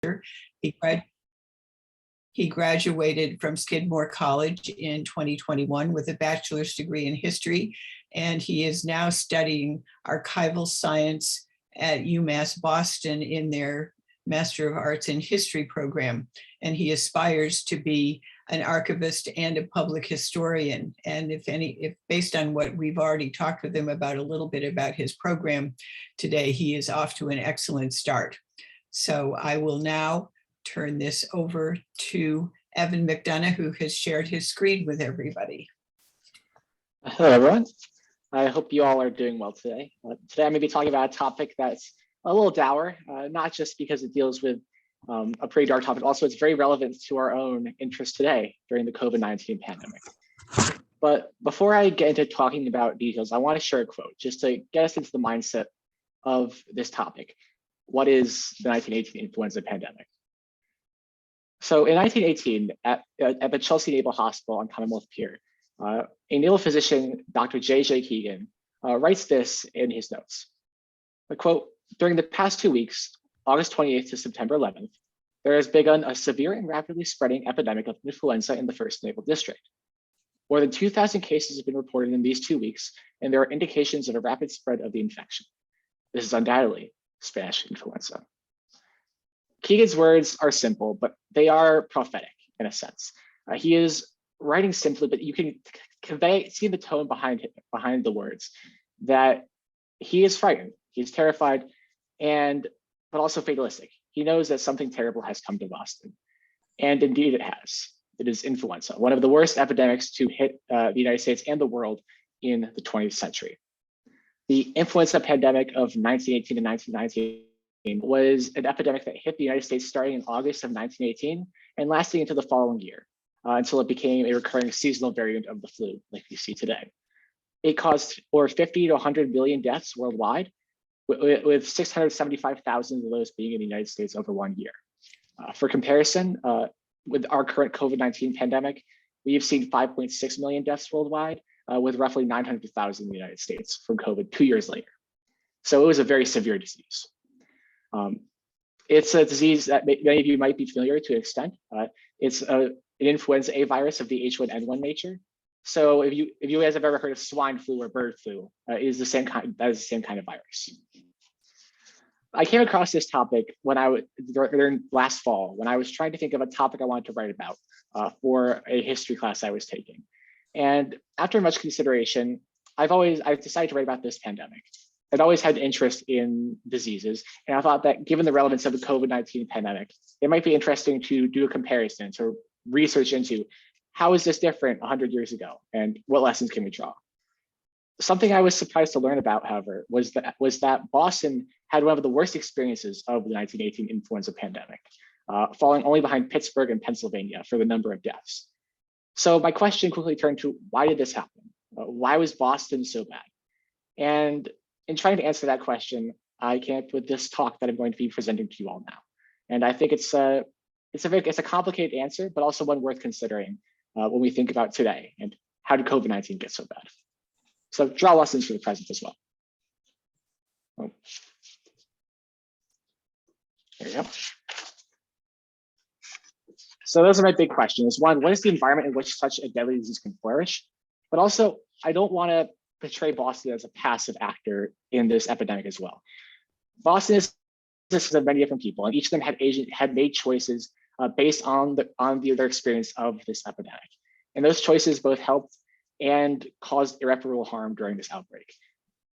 He, grad he graduated from Skidmore College in 2021 with a bachelor's degree in history, and he is now studying archival science at UMass Boston in their Master of Arts in History program. And he aspires to be an archivist and a public historian. And if based on what we've already talked with him about a little bit about his program today, he is off to an excellent start. So I will now turn this over to Evan McDonagh, who has shared his screen with everybody. Hello, everyone. I hope you all are doing well today. Today I'm going to be talking about a topic that's a little dour, not just because it deals with a pretty dark topic, also it's very relevant to our own interest today during the COVID-19 pandemic. But before I get into talking about details, I want to share a quote just to get us into the mindset of this topic. What is the 1918 influenza pandemic? So in 1918, at the Chelsea Naval Hospital on Commonwealth Pier, a naval physician, Dr. J.J. Keegan, writes this in his notes. I quote, "During the past 2 weeks, August 28th to September 11th, there has begun a severe and rapidly spreading epidemic of influenza in the 1st Naval District. More than 2,000 cases have been reported in these 2 weeks, and there are indications of a rapid spread of the infection. This is undoubtedly Spanish influenza." Keegan's words are simple, but they are prophetic in a sense. He is writing simply, but you can see the tone behind the words, that he is frightened, he's terrified, but also fatalistic. He knows that something terrible has come to Boston. And indeed it has. It is influenza, one of the worst epidemics to hit the United States and the world in the 20th century. The influenza pandemic of 1918 to 1919 was an epidemic that hit the United States starting in August of 1918 and lasting into the following year until it became a recurring seasonal variant of the flu like we see today. It caused over 50 to 100 million deaths worldwide, with 675,000 of those being in the United States over 1 year. For comparison, with our current COVID-19 pandemic, we have seen 5.6 million deaths worldwide, with roughly 900,000 in the United States from COVID 2 years later. So it was a very severe disease. It's a disease that many of you might be familiar to an extent. It's an influenza A virus of the H1N1 nature. So if you guys have ever heard of swine flu or bird flu, it is the same kind. That is the same kind of virus. I came across this topic during last fall when I was trying to think of a topic I wanted to write about for a history class I was taking. And after much consideration, I've decided to write about this pandemic. I'd always had interest in diseases, and I thought that given the relevance of the COVID-19 pandemic, it might be interesting to do a comparison, to research into how is this different 100 years ago, and what lessons can we draw? Something I was surprised to learn about, however, was that Boston had one of the worst experiences of the 1918 influenza pandemic, falling only behind Pittsburgh and Pennsylvania for the number of deaths. So my question quickly turned to, why did this happen? Why was Boston so bad? And in trying to answer that question, I came up with this talk that I'm going to be presenting to you all now. And I think it's a complicated answer, but also one worth considering when we think about today and how did COVID-19 get so bad? So draw lessons for the present as well. Oh. There you go. So those are my big questions. One, what is the environment in which such a deadly disease can flourish? But also, I don't want to portray Boston as a passive actor in this epidemic as well. Boston is of many different people, and each of them had made choices based on their experience of this epidemic. And those choices both helped and caused irreparable harm during this outbreak.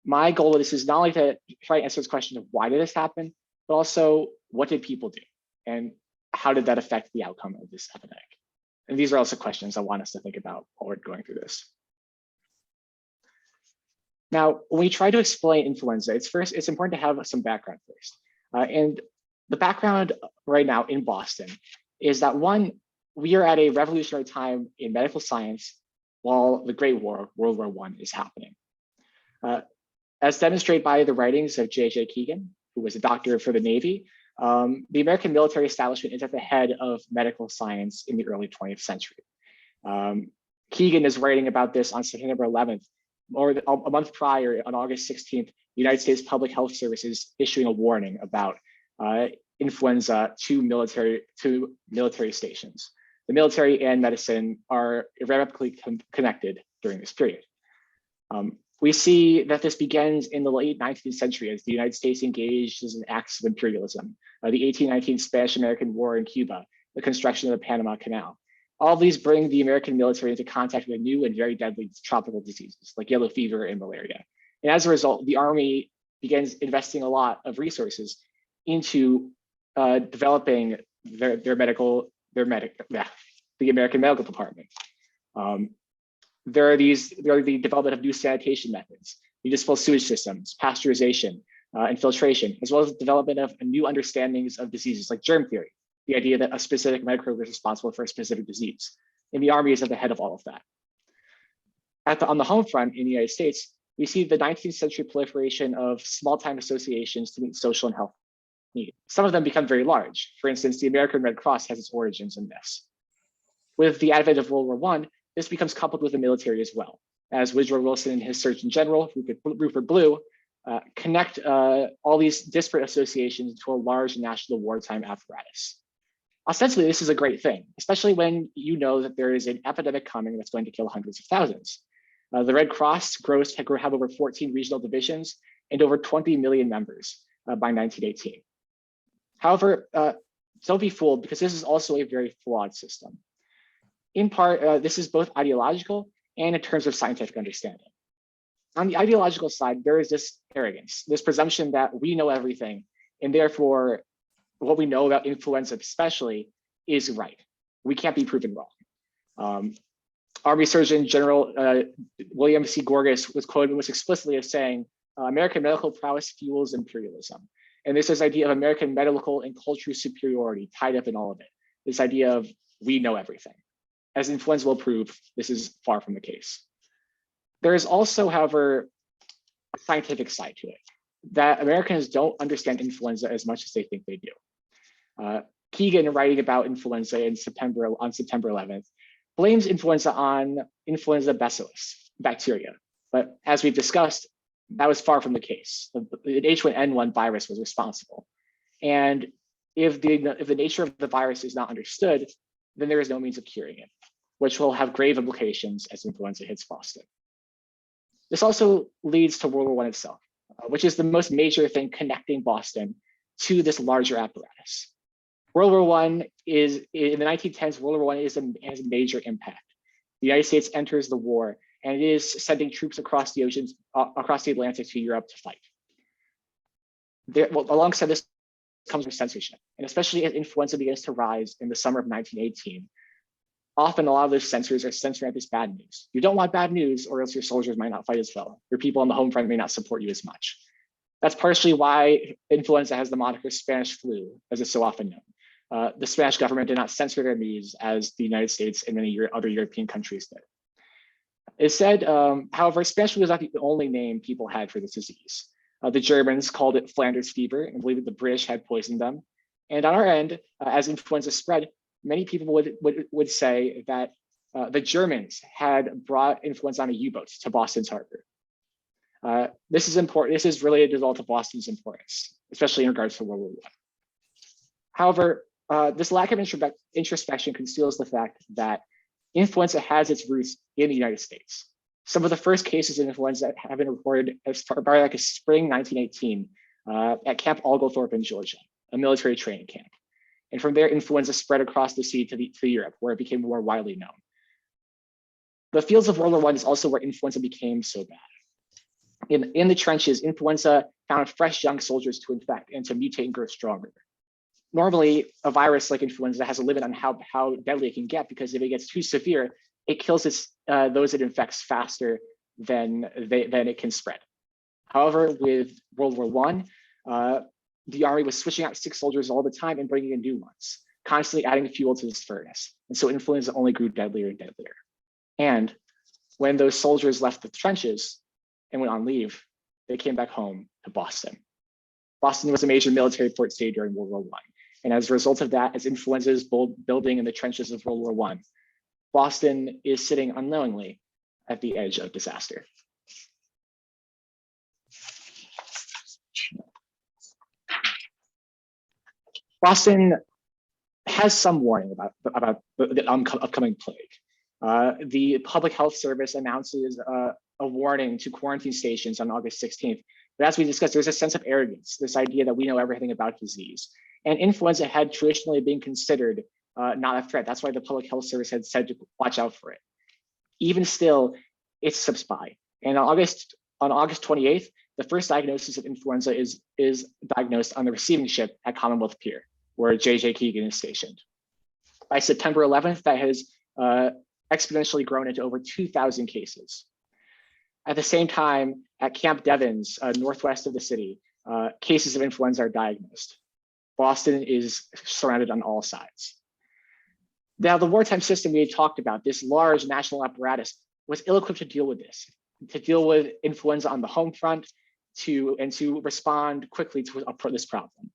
My goal of this is not only to try to answer this question of why did this happen, but also what did people do? And how did that affect the outcome of this epidemic? And these are also questions I want us to think about while we're going through this. Now, when we try to explain influenza, it's important to have some background first. And the background right now in Boston is that one, we are at a revolutionary time in medical science while the Great War, World War I, is happening. As demonstrated by the writings of J.J. Keegan, who was a doctor for the Navy, the American military establishment is at the head of medical science in the early 20th century. Keegan is writing about this on September 11th, or a month prior, on August 16th, the United States Public Health Service is issuing a warning about influenza to military stations. The military and medicine are irrevocably connected during this period. We see that this begins in the late 19th century as the United States engages in acts of imperialism, the 1819 Spanish-American War in Cuba, the construction of the Panama Canal. All of these bring the American military into contact with new and very deadly tropical diseases like yellow fever and malaria. And as a result, the Army begins investing a lot of resources into developing the American Medical Department. There are the development of new sanitation methods, municipal sewage systems, pasteurization, and filtration, as well as the development of new understandings of diseases like germ theory, the idea that a specific microbe is responsible for a specific disease. And the Army is at the head of all of that. On the home front in the United States, we see the 19th century proliferation of small-time associations to meet social and health needs. Some of them become very large. For instance, the American Red Cross has its origins in this. With the advent of World War I, this becomes coupled with the military as well, as Woodrow Wilson and his Surgeon General, Rupert Blue, connect all these disparate associations into a large national wartime apparatus. Ostensibly, this is a great thing, especially when you know that there is an epidemic coming that's going to kill hundreds of thousands. The Red Cross have over 14 regional divisions and over 20 million members by 1918. However, don't be fooled, because this is also a very flawed system. In part, this is both ideological and in terms of scientific understanding. On the ideological side, there is this arrogance, this presumption that we know everything, and therefore what we know about influenza especially is right. We can't be proven wrong. Army Surgeon General William C. Gorgas was quoted most explicitly as saying, American medical prowess fuels imperialism. And there's this idea of American medical and cultural superiority tied up in all of it. This idea of we know everything. As influenza will prove, this is far from the case. There is also, however, a scientific side to it, that Americans don't understand influenza as much as they think they do. Keegan, writing about influenza on September 11th, blames influenza on influenza bacillus, bacteria. But as we've discussed, that was far from the case. The H1N1 virus was responsible. And if the nature of the virus is not understood, then there is no means of curing it, which will have grave implications as influenza hits Boston. This also leads to World War I itself, which is the most major thing connecting Boston to this larger apparatus. World War I is, in the 1910s, World War I has a major impact. The United States enters the war, and it is sending troops across the oceans, across the Atlantic to Europe to fight. Alongside this comes censorship, and especially as influenza begins to rise in the summer of 1918, often a lot of those censors are censoring out this bad news. You don't want bad news, or else your soldiers might not fight as well. Your people on the home front may not support you as much. That's partially why influenza has the moniker Spanish flu, as it's so often known. The Spanish government did not censor their news as the United States and many other European countries did. It said, however, Spanish flu is not the only name people had for this disease. The Germans called it Flanders fever and believed that the British had poisoned them. And on our end, as influenza spread, many people would say that the Germans had brought influenza on a U-boat to Boston's harbor. This is important. This is related to all to Boston's importance, especially in regards to World War I. However, this lack of introspection conceals the fact that influenza has its roots in the United States. Some of the first cases of influenza have been reported as far back as spring 1918 at Camp Oglethorpe in Georgia, a military training camp. And from there, influenza spread across the sea to Europe, where it became more widely known. The fields of World War I is also where influenza became so bad. In the trenches, influenza found fresh young soldiers to infect and to mutate and grow stronger. Normally, a virus like influenza has a limit on how deadly it can get, because if it gets too severe, it kills those it infects faster than it can spread. However, with World War I, the Army was switching out sick soldiers all the time and bringing in new ones, constantly adding fuel to this furnace. And so influenza only grew deadlier and deadlier. And when those soldiers left the trenches and went on leave, they came back home to Boston. Boston was a major military port city during World War I. And as a result of that, as influenza is building in the trenches of World War I, Boston is sitting unknowingly at the edge of disaster. Boston has some warning about the upcoming plague. The Public Health Service announces a warning to quarantine stations on August 16th. But as we discussed, there's a sense of arrogance, this idea that we know everything about disease. And influenza had traditionally been considered not a threat. That's why the Public Health Service had said to watch out for it. Even still, it slips by. And on August 28th, the first diagnosis of influenza is diagnosed on the receiving ship at Commonwealth Pier, where J.J. Keegan is stationed. By September 11th, that has exponentially grown into over 2,000 cases. At the same time, at Camp Devens, northwest of the city, cases of influenza are diagnosed. Boston is surrounded on all sides. Now, the wartime system we had talked about, this large national apparatus, was ill-equipped to deal with this, to deal with influenza on the home front, and to respond quickly to this problem.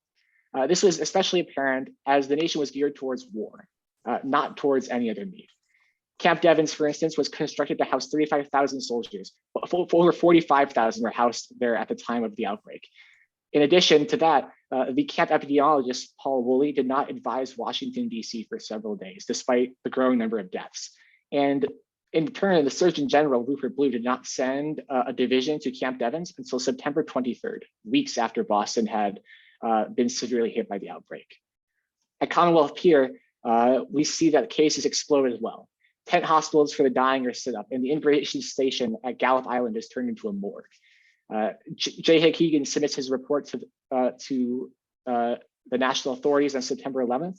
This was especially apparent as the nation was geared towards war, not towards any other need. Camp Devens, for instance, was constructed to house 35,000 soldiers. Over 45,000 were housed there at the time of the outbreak. In addition to that, the camp epidemiologist, Paul Woolley, did not advise Washington, D.C. for several days, despite the growing number of deaths. And in turn, the Surgeon General, Rupert Blue, did not send a division to Camp Devens until September 23rd, weeks after Boston had been severely hit by the outbreak. At Commonwealth Pier, we see that cases explode as well. Tent hospitals for the dying are set up, and the immigration station at Gallup Island is turned into a morgue. J.J. Keegan submits his report to the national authorities on September 11th,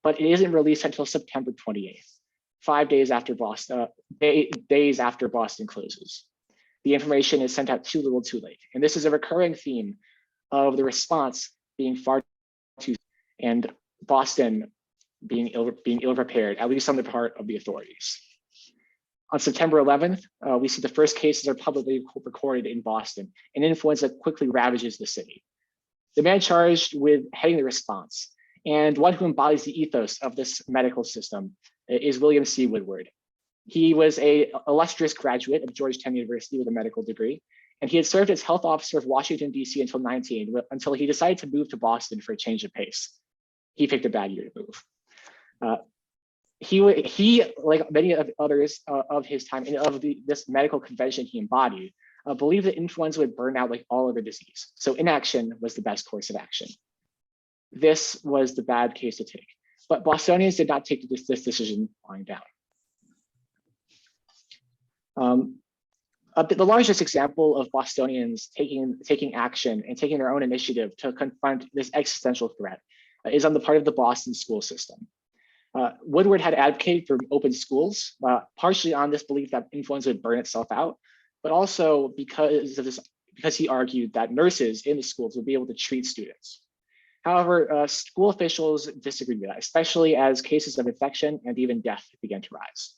but it isn't released until September 28th, 5 days after Boston, days after Boston closes. The information is sent out too little, too late, and this is a recurring theme of the response being far too, and Boston being ill-prepared, at least on the part of the authorities. On September 11th, we see the first cases are publicly recorded in Boston, and influenza quickly ravages the city. The man charged with heading the response, and one who embodies the ethos of this medical system, is William C. Woodward. He was an illustrious graduate of Georgetown University with a medical degree, and he had served as health officer of Washington, D.C. until he decided to move to Boston for a change of pace. He picked a bad year to move. He, like many of others of his time and of this medical convention he embodied, believed that influenza would burn out like all other disease. So inaction was the best course of action. This was the bad case to take, but Bostonians did not take this decision lying down. The largest example of Bostonians taking action and taking their own initiative to confront this existential threat is on the part of the Boston school system. Woodward had advocated for open schools, partially on this belief that influenza would burn itself out, but also because he argued that nurses in the schools would be able to treat students. However, school officials disagreed with that, especially as cases of infection and even death began to rise.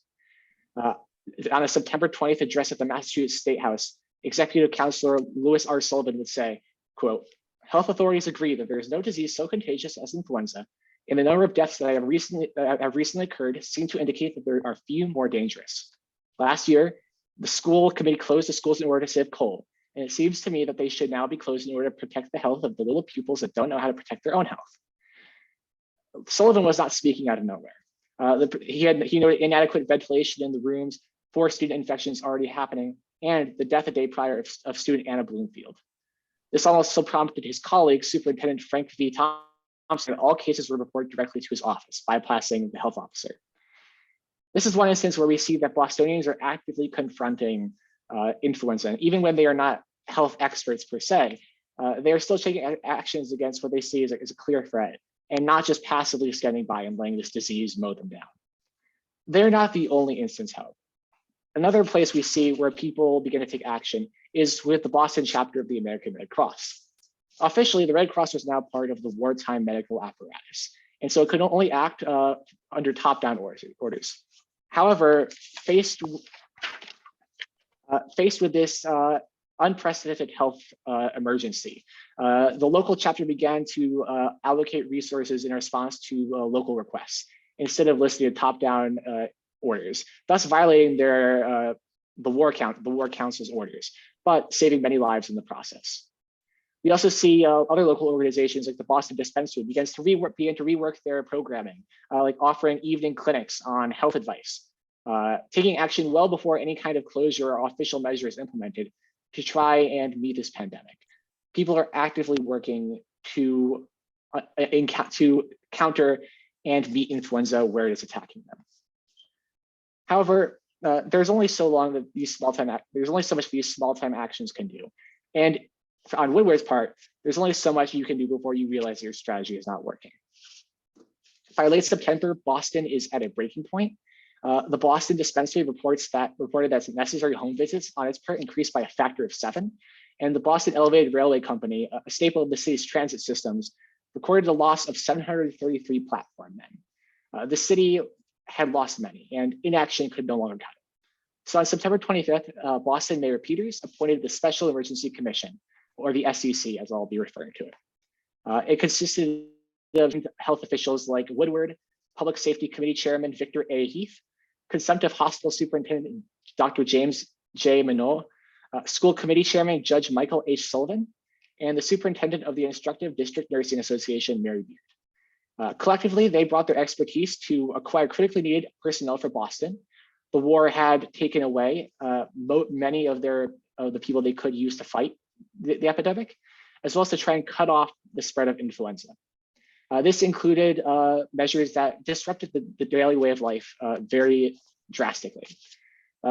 On a September 20th address at the Massachusetts State House, Executive Counselor Lewis R. Sullivan would say, quote, "Health authorities agree that there is no disease so contagious as influenza, and the number of deaths that have recently occurred seem to indicate that there are few more dangerous. Last year, the school committee closed the schools in order to save coal, and it seems to me that they should now be closed in order to protect the health of the little pupils that don't know how to protect their own health." Sullivan was not speaking out of nowhere. He noted inadequate ventilation in the rooms, 4 student infections already happening, and the death a day prior of student Anna Bloomfield. This also prompted his colleague, Superintendent Frank V. Thompson, that all cases were reported directly to his office, bypassing the health officer. This is one instance where we see that Bostonians are actively confronting influenza, and even when they are not health experts per se, they are still taking actions against what they see as a clear threat, and not just passively standing by and letting this disease mow them down. They're not the only instance, however. Another place we see where people begin to take action is with the Boston chapter of the American Red Cross. Officially, the Red Cross was now part of the wartime medical apparatus, and so it could only act under top-down orders. However, faced with this unprecedented health emergency, the local chapter began to allocate resources in response to local requests, instead of listening to top-down orders, thus violating the war council's orders, but saving many lives in the process. We also see other local organizations like the Boston Dispensary begin to rework their programming, like offering evening clinics on health advice, taking action well before any kind of closure or official measure is implemented to try and meet this pandemic. People are actively working to counter and meet influenza where it is attacking them. However, there's only so long that there's only so much these small-time actions can do. And on Woodward's part, there's only so much you can do before you realize your strategy is not working. By late September, Boston is at a breaking point. The Boston Dispensary reported that necessary home visits on its part increased by a factor of 7. And the Boston Elevated Railway Company, a staple of the city's transit systems, recorded a loss of 733 platform men. The city had lost many, and inaction could no longer cut it. So on September 25th, Boston Mayor Peters appointed the Special Emergency Commission, or the SEC, as I'll be referring to it. It consisted of health officials like Woodward, Public Safety Committee Chairman Victor A. Heath, Consumptive Hospital Superintendent Dr. James J. Minot, School Committee Chairman Judge Michael H. Sullivan, and the Superintendent of the Instructive District Nursing Association, Mary Beard. Collectively, they brought their expertise to acquire critically needed personnel for Boston. The war had taken away many of the people they could use to fight the epidemic, as well as to try and cut off the spread of influenza. This included measures that disrupted the daily way of life very drastically.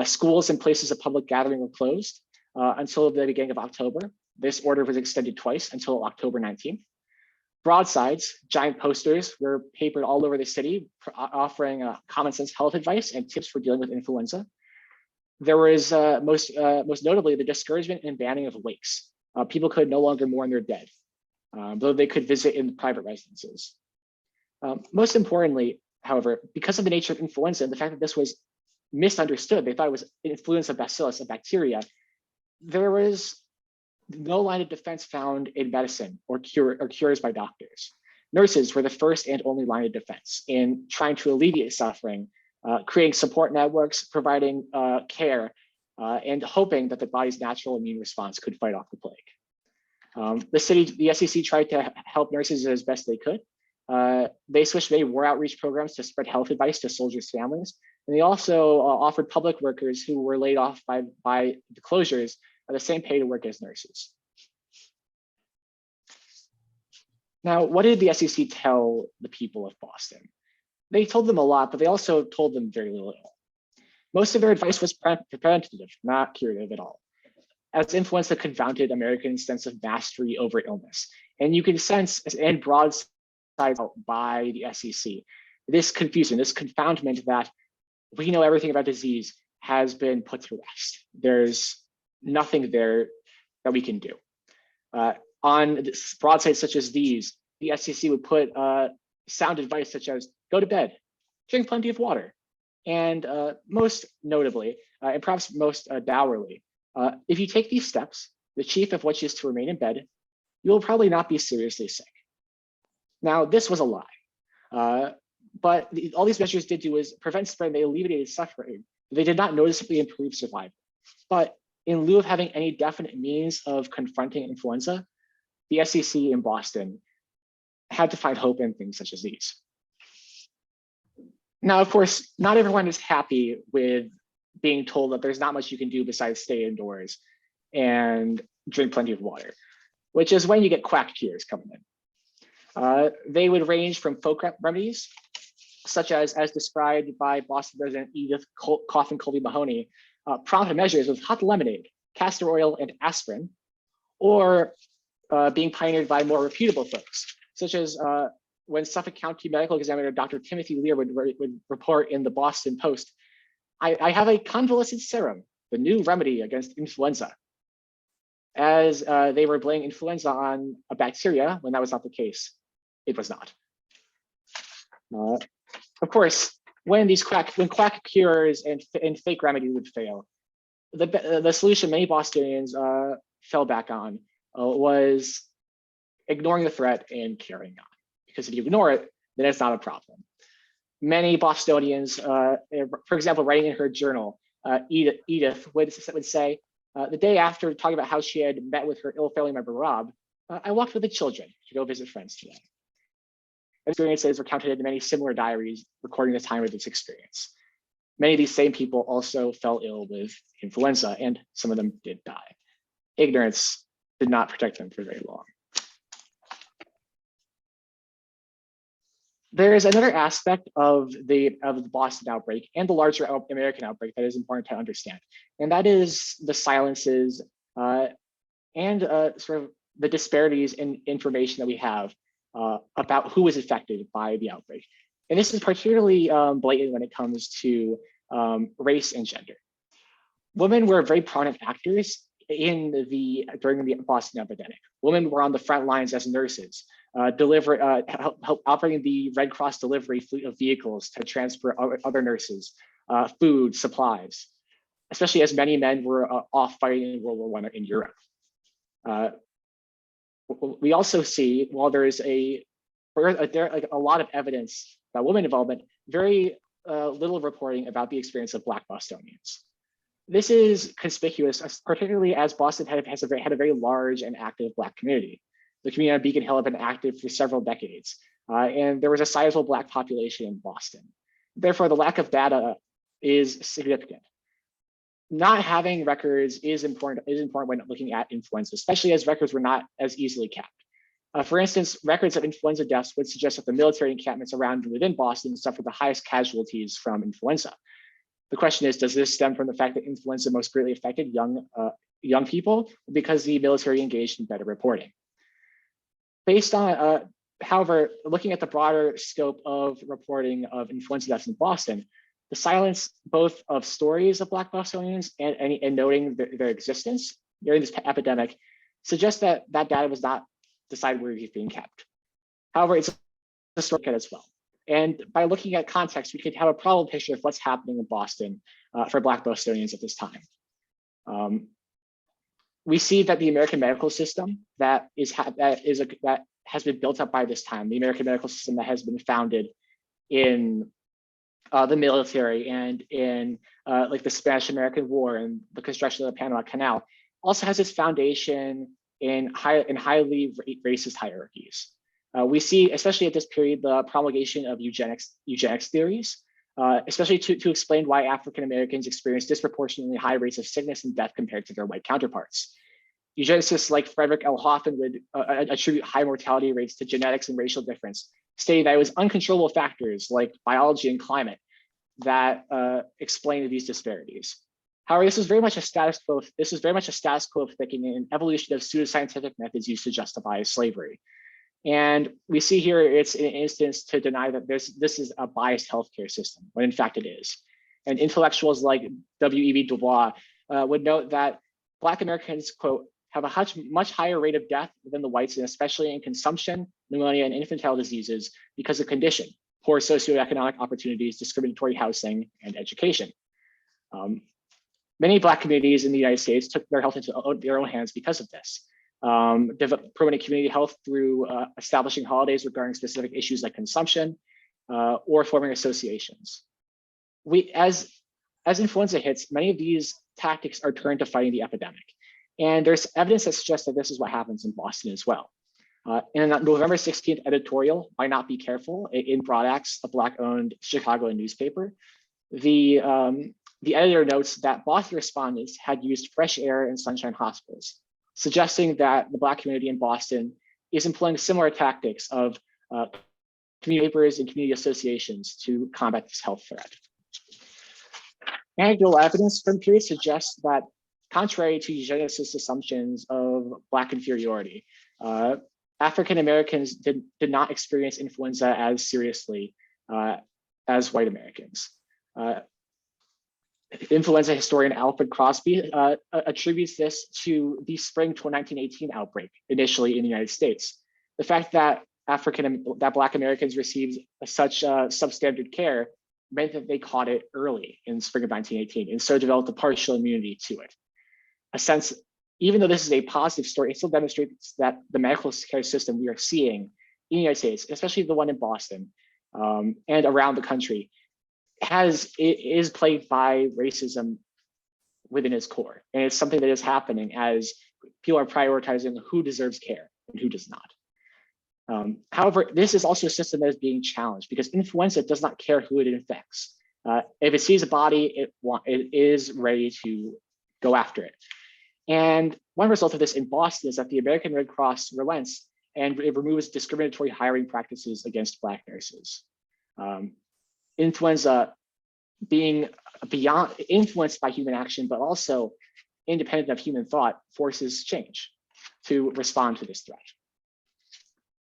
Schools and places of public gathering were closed until the beginning of October. This order was extended twice until October 19th. Broadsides, giant posters, were papered all over the city, offering common sense health advice and tips for dealing with influenza. There was most notably the discouragement and banning of wakes. People could no longer mourn their dead, though they could visit in private residences. Most importantly, however, because of the nature of influenza and the fact that this was misunderstood, they thought it was influenza bacillus, a bacteria, there was no line of defense found in medicine or cures by doctors. Nurses were the first and only line of defense in trying to alleviate suffering, creating support networks, providing care, and hoping that the body's natural immune response could fight off the plague. The SEC tried to help nurses as best they could. They switched many war outreach programs to spread health advice to soldiers' families. And they also offered public workers who were laid off by the closures the same pay to work as nurses. Now, what did the SEC tell the people of Boston? They told them a lot, but they also told them very little. Most of their advice was preventative, not curative at all, as influenza confounded Americans' sense of mastery over illness. And you can sense, and broadside by the SEC, this confusion, this confoundment that we know everything about disease has been put to rest. There's nothing there that we can do. On broadsides such as these, the SEC would put sound advice such as go to bed, drink plenty of water, and most notably, and perhaps most dourly, if you take these steps, the chief of which is to remain in bed, you will probably not be seriously sick. Now, this was a lie, but all these measures did do is prevent spread. They alleviated suffering. They did not noticeably improve survival. But in lieu of having any definite means of confronting influenza, the SEC in Boston had to find hope in things such as these. Now, of course, not everyone is happy with being told that there's not much you can do besides stay indoors and drink plenty of water, which is when you get quack cures coming in. They would range from folk remedies, such as described by Boston resident Edith Coffin Colby Mahoney, prompt measures with hot lemonade, castor oil, and aspirin, or being pioneered by more reputable folks, such as when Suffolk County Medical Examiner Dr. Timothy Lear would report in the Boston Post, I have a convalescent serum, the new remedy against influenza, as they were blaming influenza on a bacteria when that was not the case. It was not. Of course, when quack cures and fake remedies would fail, the solution many Bostonians fell back on was ignoring the threat and carrying on. Because if you ignore it, then it's not a problem. Many Bostonians, for example, writing in her journal, Edith would say, the day after talking about how she had met with her ill family member Rob, I walked with the children to go visit friends today. Experiences were counted in many similar diaries recording the time of this experience. Many of these same people also fell ill with influenza, and some of them did die. Ignorance did not protect them for very long. There is another aspect of the Boston outbreak and the larger American outbreak that is important to understand, and that is the silences and sort of the disparities in information that we have about who was affected by the outbreak. And this is particularly blatant when it comes to race and gender. Women were very prominent actors during the Boston epidemic. Women were on the front lines as nurses, operating the Red Cross delivery fleet of vehicles to transport other nurses, food, supplies, especially as many men were off fighting in World War I in Europe. We also see, while there is a lot of evidence about women involvement, very little reporting about the experience of Black Bostonians. This is conspicuous, particularly as Boston had a very large and active Black community. The community on Beacon Hill had been active for several decades, and there was a sizable Black population in Boston. Therefore, the lack of data is significant. Not having records is important when looking at influenza, especially as records were not as easily kept. For instance, records of influenza deaths would suggest that the military encampments around and within Boston suffered the highest casualties from influenza. The question is, does this stem from the fact that influenza most greatly affected young people, because the military engaged in better reporting? Based on, however, looking at the broader scope of reporting of influenza deaths in Boston, the silence both of stories of Black Bostonians and noting their existence during this epidemic suggests that that data was not decided where it was being kept. However, it's a story as well. And by looking at context, we could have a probable picture of what's happening in Boston for Black Bostonians at this time. We see that the American medical system that has been built up by this time, the American medical system that has been founded in the military and in like the Spanish-American War and the construction of the Panama Canal, also has its foundation in highly racist hierarchies. We see, especially at this period, the promulgation of eugenics theories, especially to explain why African Americans experience disproportionately high rates of sickness and death compared to their white counterparts. Eugenicists like Frederick L. Hoffman would attribute high mortality rates to genetics and racial difference, stating that it was uncontrollable factors like biology and climate that explained these disparities. However, this is very much a status quo. This is very much a status quo of thinking and evolution of pseudoscientific methods used to justify slavery. And we see here it's an instance to deny that this is a biased healthcare system, when in fact it is. And intellectuals like W.E.B. Du Bois would note that Black Americans, quote, have a much higher rate of death than the whites, and especially in consumption, pneumonia, and infantile diseases because of condition, poor socioeconomic opportunities, discriminatory housing, and education. Many Black communities in the United States took their health into their own hands because of this. Promoting community health through establishing holidays regarding specific issues like consumption or forming associations. As influenza hits, many of these tactics are turned to fighting the epidemic. And there's evidence that suggests that this is what happens in Boston as well. In a November 16th editorial, Why Not Be Careful, in Broadax, a Black-owned Chicagoan newspaper, the editor notes that Boston respondents had used fresh air and sunshine hospitals, suggesting that the Black community in Boston is employing similar tactics of community papers and community associations to combat this health threat. Anecdotal evidence from period suggests that, contrary to eugenicist assumptions of Black inferiority, African Americans did not experience influenza as seriously as white Americans. Influenza historian Alfred Crosby attributes this to the spring 1918 outbreak, initially in the United States. The fact that Black Americans received such substandard care meant that they caught it early in spring of 1918, and so developed a partial immunity to it. A sense, even though this is a positive story, it still demonstrates that the medical care system we are seeing in the United States, especially the one in Boston and around the country, is plagued by racism within its core. And it's something that is happening as people are prioritizing who deserves care and who does not. However, this is also a system that is being challenged because influenza does not care who it infects. If it sees a body, it is ready to go after it. And one result of this in Boston is that the American Red Cross relents and it removes discriminatory hiring practices against Black nurses. Influenza being beyond influenced by human action, but also independent of human thought, forces change to respond to this threat.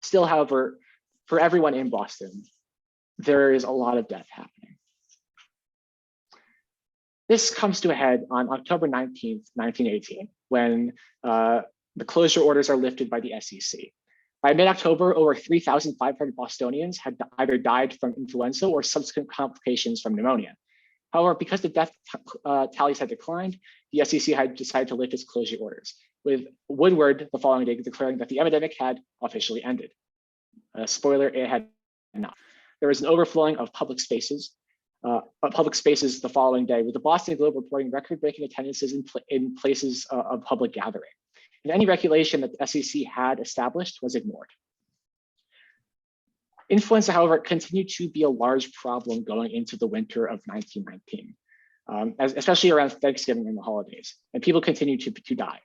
Still, however, for everyone in Boston, there is a lot of death happening. This comes to a head on October 19th, 1918, when the closure orders are lifted by the SEC. By mid-October, over 3,500 Bostonians had either died from influenza or subsequent complications from pneumonia. However, because the death tallies had declined, the SEC had decided to lift its closure orders, with Woodward the following day declaring that the epidemic had officially ended. Spoiler, it had not. There was an overflowing of public spaces the following day, with the Boston Globe reporting record-breaking attendances in places of public gathering. And any regulation that the SEC had established was ignored. Influenza, however, continued to be a large problem going into the winter of 1919, especially around Thanksgiving and the holidays, and people continued to die.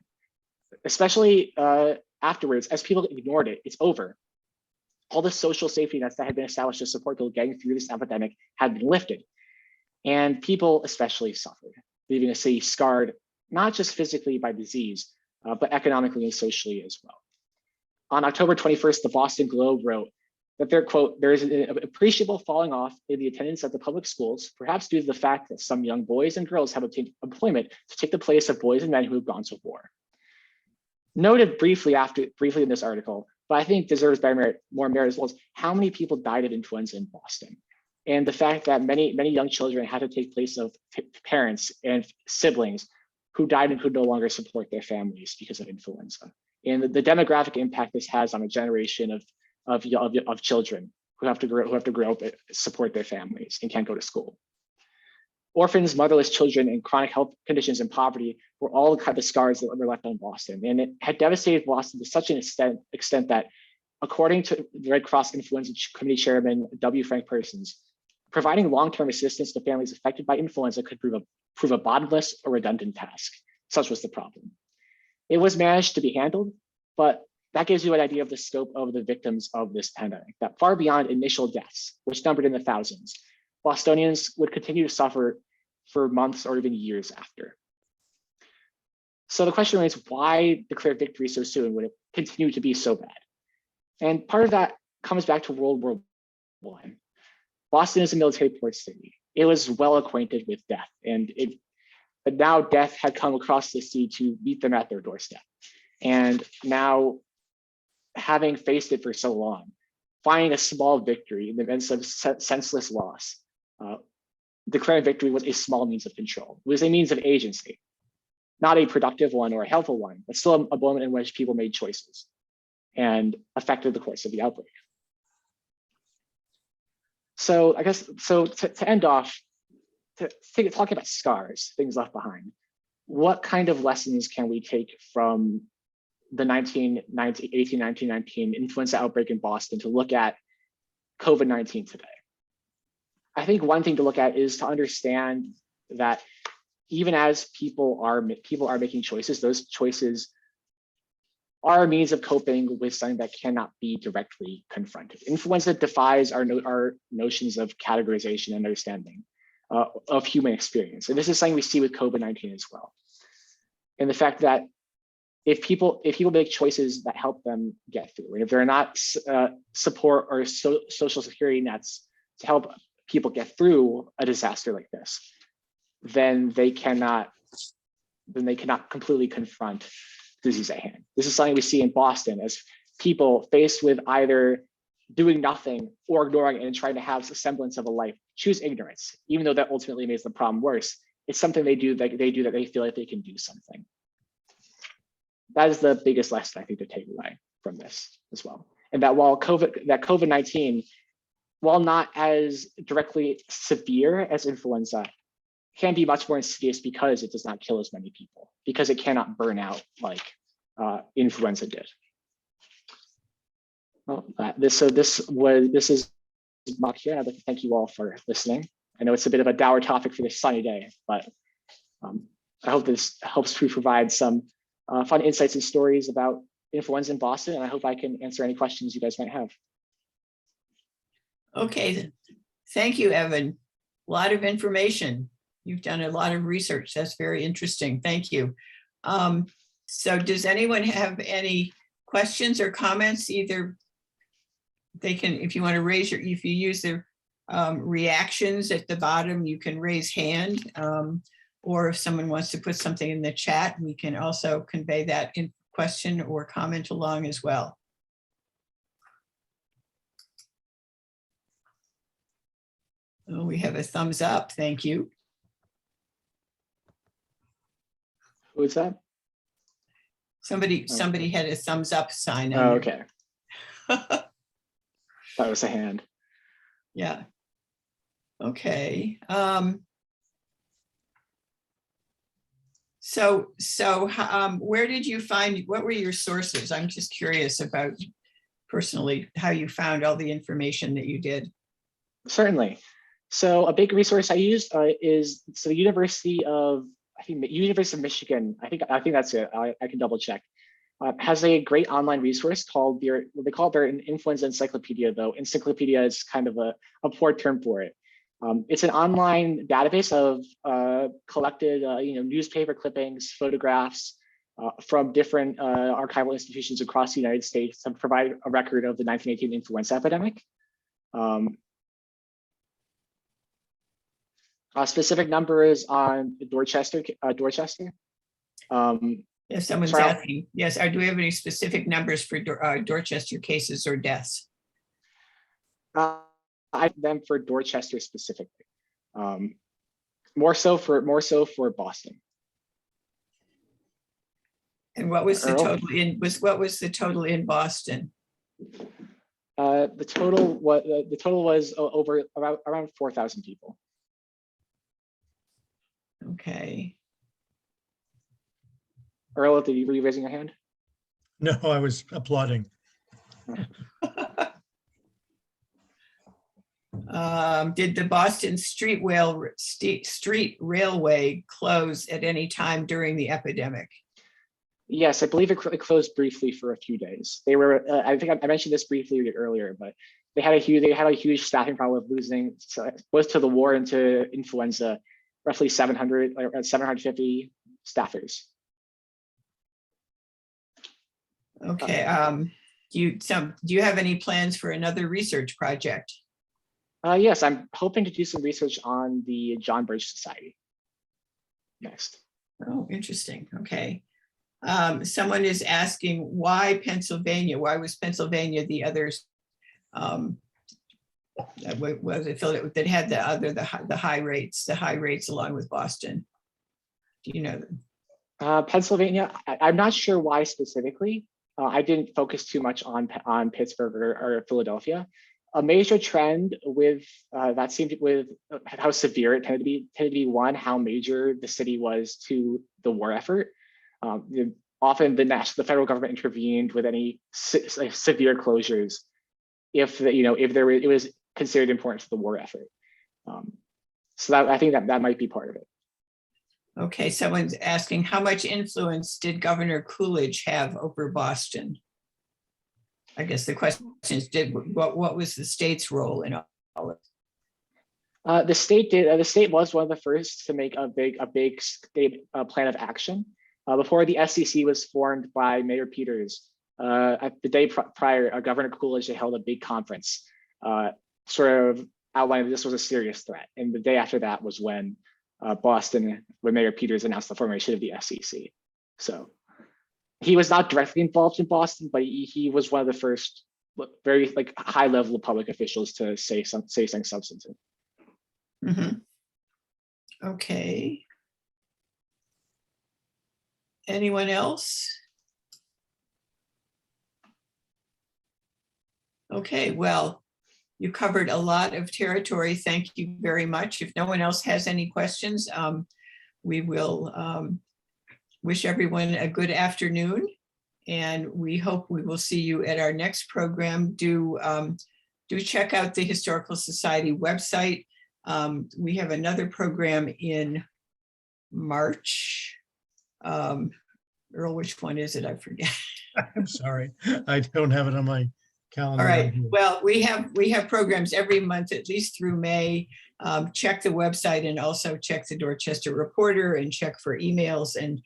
Especially afterwards, as people ignored it, it's over. All the social safety nets that had been established to support people getting through this epidemic had been lifted, and people especially suffered, leaving a city scarred, not just physically by disease, but economically and socially as well. On October 21st, the Boston Globe wrote that there, quote, there is an appreciable falling off in the attendance at the public schools, perhaps due to the fact that some young boys and girls have obtained employment to take the place of boys and men who have gone to war. Noted briefly in this article, but I think deserves more merit as well, as how many people died of influenza in Boston. And the fact that many young children had to take place of parents and siblings who died and could no longer support their families because of influenza. And the demographic impact this has on a generation of children who have to grow up and support their families and can't go to school. Orphans, motherless children, and chronic health conditions and poverty were all kind of the scars that were left on Boston. And it had devastated Boston to such an extent that, according to the Red Cross Influenza Committee Chairman W. Frank Persons, providing long-term assistance to families affected by influenza could prove a bottomless or redundant task. Such was the problem. It was managed to be handled, but that gives you an idea of the scope of the victims of this pandemic, that far beyond initial deaths, which numbered in the thousands, Bostonians would continue to suffer for months or even years after. So the question remains, why declare victory so soon when it continued to be so bad? And part of that comes back to World War I. Boston is a military port city. It was well acquainted with death, but now death had come across the sea to meet them at their doorstep. And now, having faced it for so long, finding a small victory in the midst of senseless loss, declaring victory was a small means of control. It was a means of agency, not a productive one or a helpful one, but still a moment in which people made choices and affected the course of the outbreak. So I guess, to end off, talking about scars, things left behind, what kind of lessons can we take from the 1919 influenza outbreak in Boston to look at COVID-19 today? I think one thing to look at is to understand that even as people are making choices, those choices are a means of coping with something that cannot be directly confronted. Influenza defies our notions of categorization and understanding of human experience. And this is something we see with COVID-19 as well. And the fact that if people make choices that help them get through, and if there are not support or social security nets to help people get through a disaster like this, then they cannot completely confront the disease at hand. This is something we see in Boston as people faced with either doing nothing or ignoring it and trying to have a semblance of a life, choose ignorance, even though that ultimately makes the problem worse. It's something they do that they feel like they can do something. That is the biggest lesson I think to take away from this as well. And that while COVID-19, while not as directly severe as influenza, can be much more insidious because it does not kill as many people, because it cannot burn out like influenza did. Well, this is Mark here. I'd like to thank you all for listening. I know it's a bit of a dour topic for this sunny day, but I hope this helps to provide some fun insights and stories about influenza in Boston, and I hope I can answer any questions you guys might have. Okay, thank you, Evan. A lot of information. You've done a lot of research. That's very interesting. Thank you. So does anyone have any questions or comments? Either they can, if you want to raise your, if you use the reactions at the bottom, you can raise hand. Or if someone wants to put something in the chat, we can also convey that in question or comment along as well. Oh, we have a thumbs up. Thank you. Who is that? Somebody had a thumbs up sign. Oh, okay. That was a hand. Yeah. Okay. Where did you find, what were your sources? I'm just curious about personally how you found all the information that you did. Certainly. So a big resource I used is the University of, I think the University of Michigan. I think that's it. I can double check. Has a great online resource called they call it their Influenza Encyclopedia, though encyclopedia is kind of a poor term for it. It's an online database of collected newspaper clippings, photographs from different archival institutions across the United States to provide a record of the 1918 influenza epidemic. Specific numbers on Dorchester. Yes, someone's asking. Yes, do we have any specific numbers for Dorchester cases or deaths? I have them for Dorchester specifically. More so for Boston. And what was the total in in Boston? The total was over around 4,000 people. Okay. Earl, were you raising your hand? No, I was applauding. Did the Boston Street Railway close at any time during the epidemic? Yes, I believe it closed briefly for a few days. They were, I think I mentioned this briefly earlier, but they had a huge staffing problem with losing, both to the war and to influenza, roughly 750 staffers. Okay. Do you have any plans for another research project? Yes, I'm hoping to do some research on the John Birch Society next. Oh, interesting. Okay. Someone is asking why Pennsylvania? Why was Pennsylvania the others? Was it that had the high rates along with Boston? Do you know them? Pennsylvania, I'm not sure why specifically. I didn't focus too much on Pittsburgh or Philadelphia. A major trend with that seemed with how severe it tended to be one, how major the city was to the war effort. Often the federal government intervened with any severe closures if it was considered important to the war effort. So I think that might be part of it. Okay, someone's asking how much influence did Governor Coolidge have over Boston? I guess the question is, what was the state's role in all of it? The state was one of the first to make a big state plan of action. Before the SEC was formed by Mayor Peters, the day prior, Governor Coolidge had held a big conference, sort of outlining this was a serious threat. And the day after that was when when Mayor Peters announced the formation of the SEC. So he was not directly involved in Boston, but he was one of the first very high level public officials to say something substantive. Mm-hmm. Okay. Anyone else? Okay, well, you covered a lot of territory. Thank you very much. If no one else has any questions, we will wish everyone a good afternoon And we hope we will see you at our next program. Do check out the Historical Society website. We have another program in March. Earl, which one is it? I forget. I'm sorry. I don't have it on my calendar. All right. Well, we have programs every month, at least through May. Check the website and also check the Dorchester Reporter and check for emails and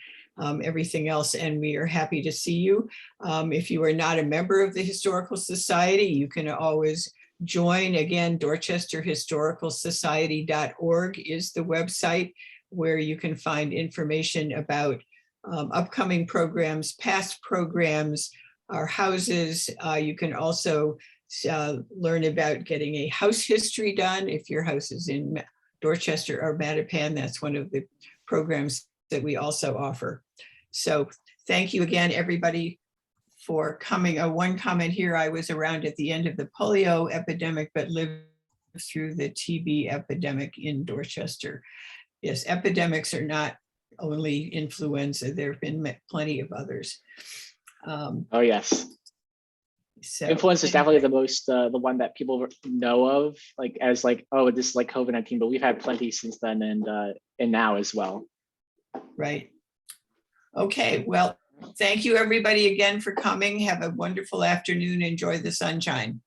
everything else. And we are happy to see you. If you are not a member of the Historical Society, you can always join. Again, dorchesterhistoricalsociety.org is the website where you can find information about upcoming programs, past programs, our houses. You can also learn about getting a house history done. If your house is in Dorchester or Mattapan, that's one of the programs that we also offer. So thank you again, everybody, for coming. One comment here, I was around at the end of the polio epidemic, but lived through the TB epidemic in Dorchester. Yes, epidemics are not only influenza, there have been plenty of others. Oh, yes. So Influenza is definitely the most, the one that people know of, like as like, oh, this is like COVID-19, but we've had plenty since then and now as well. Right. Okay, well, thank you everybody again for coming. Have a wonderful afternoon. Enjoy the sunshine.